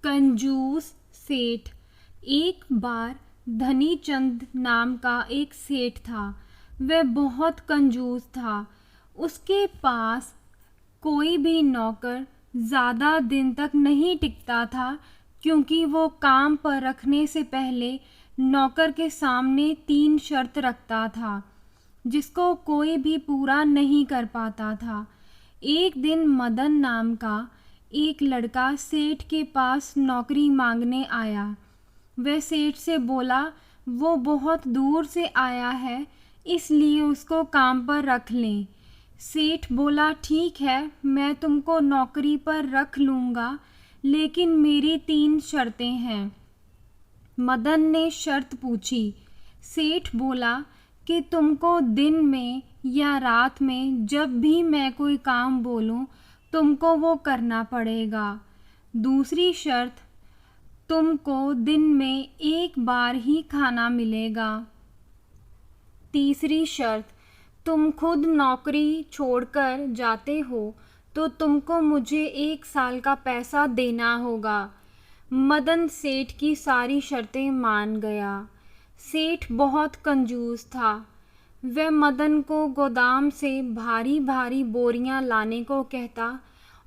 कंजूस सेठ। एक बार धनी चंद नाम का एक सेठ था। वह बहुत कंजूस था। उसके पास कोई भी नौकर ज़्यादा दिन तक नहीं टिकता था, क्योंकि वो काम पर रखने से पहले नौकर के सामने 3 शर्त रखता था, जिसको कोई भी पूरा नहीं कर पाता था। एक दिन मदन नाम का एक लड़का सेठ के पास नौकरी मांगने आया। वह सेठ से बोला वो बहुत दूर से आया है, इसलिए उसको काम पर रख लें। सेठ बोला ठीक है, मैं तुमको नौकरी पर रख लूँगा, लेकिन मेरी 3 शर्तें हैं। मदन ने शर्त पूछी। सेठ बोला कि तुमको दिन में या रात में जब भी मैं कोई काम बोलूं, तुमको वो करना पड़ेगा। दूसरी शर्त, तुमको दिन में एक बार ही खाना मिलेगा। तीसरी शर्त, तुम खुद नौकरी छोड़कर जाते हो तो तुमको मुझे 1 साल का पैसा देना होगा। मदन सेठ की सारी शर्तें मान गया। सेठ बहुत कंजूस था। वह मदन को गोदाम से भारी भारी बोरियां लाने को कहता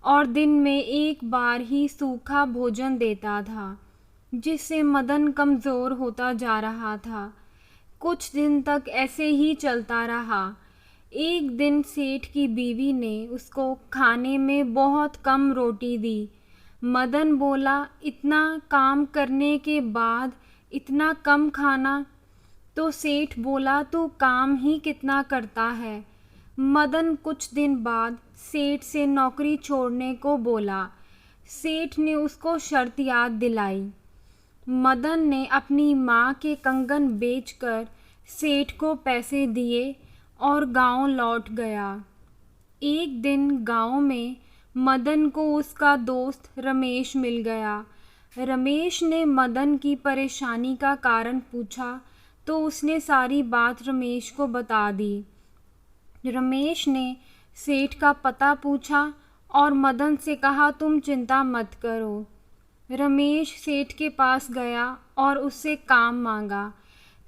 और दिन में एक बार ही सूखा भोजन देता था, जिससे मदन कमज़ोर होता जा रहा था। कुछ दिन तक ऐसे ही चलता रहा। एक दिन सेठ की बीवी ने उसको खाने में बहुत कम रोटी दी। मदन बोला, इतना काम करने के बाद इतना कम खाना? तो सेठ बोला, तू काम ही कितना करता है। मदन कुछ दिन बाद सेठ से नौकरी छोड़ने को बोला। सेठ ने उसको शर्त याद दिलाई। मदन ने अपनी माँ के कंगन बेचकर सेठ को पैसे दिए और गांव लौट गया। एक दिन गांव में मदन को उसका दोस्त रमेश मिल गया। रमेश ने मदन की परेशानी का कारण पूछा तो उसने सारी बात रमेश को बता दी। रमेश ने सेठ का पता पूछा और मदन से कहा, तुम चिंता मत करो। रमेश सेठ के पास गया और उससे काम मांगा।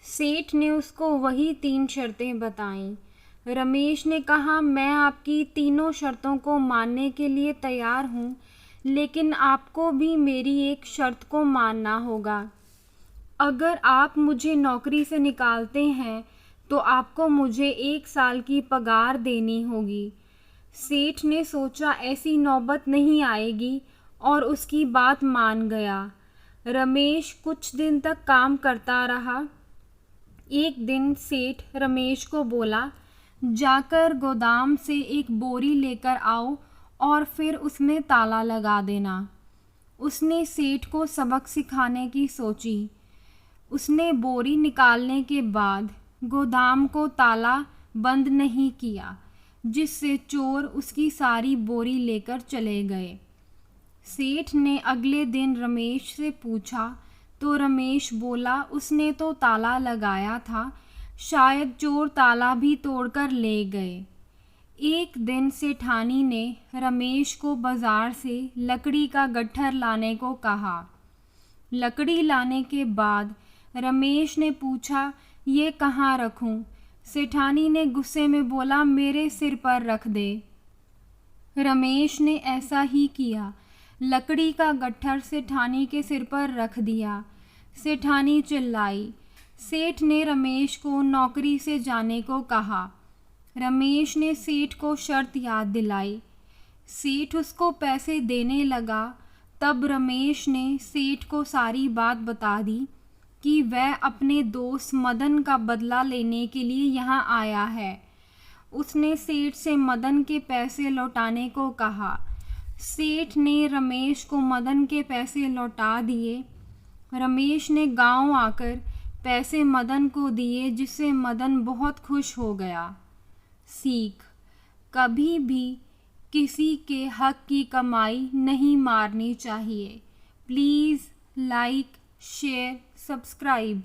सेठ ने उसको वही 3 शर्तें बताईं। रमेश ने कहा, मैं आपकी तीनों शर्तों को मानने के लिए तैयार हूँ, लेकिन आपको भी मेरी एक शर्त को मानना होगा। अगर आप मुझे नौकरी से निकालते हैं तो आपको मुझे 1 साल की पगार देनी होगी। सेठ ने सोचा ऐसी नौबत नहीं आएगी और उसकी बात मान गया। रमेश कुछ दिन तक काम करता रहा। एक दिन सेठ रमेश को बोला, जाकर गोदाम से एक बोरी लेकर आओ और फिर उसमें ताला लगा देना। उसने सेठ को सबक सिखाने की सोची। उसने बोरी निकालने के बाद गोदाम को ताला बंद नहीं किया, जिससे चोर उसकी सारी बोरी लेकर चले गए। सेठ ने अगले दिन रमेश से पूछा तो रमेश बोला, उसने तो ताला लगाया था, शायद चोर ताला भी तोड़कर ले गए। एक दिन सेठानी ने रमेश को बाजार से लकड़ी का गट्ठर लाने को कहा। लकड़ी लाने के बाद रमेश ने पूछा, ये कहाँ रखूं? सेठानी ने गुस्से में बोला, मेरे सिर पर रख दे। रमेश ने ऐसा ही किया। लकड़ी का गट्ठर सेठानी के सिर पर रख दिया। सेठानी चिल्लाई। सेठ ने रमेश को नौकरी से जाने को कहा। रमेश ने सेठ को शर्त याद दिलाई। सेठ उसको पैसे देने लगा। तब रमेश ने सेठ को सारी बात बता दी कि वह अपने दोस्त मदन का बदला लेने के लिए यहाँ आया है। उसने सेठ से मदन के पैसे लौटाने को कहा। सेठ ने रमेश को मदन के पैसे लौटा दिए। रमेश ने गांव आकर पैसे मदन को दिए, जिससे मदन बहुत खुश हो गया। सीख: कभी भी किसी के हक की कमाई नहीं मारनी चाहिए। Please like, share, subscribe.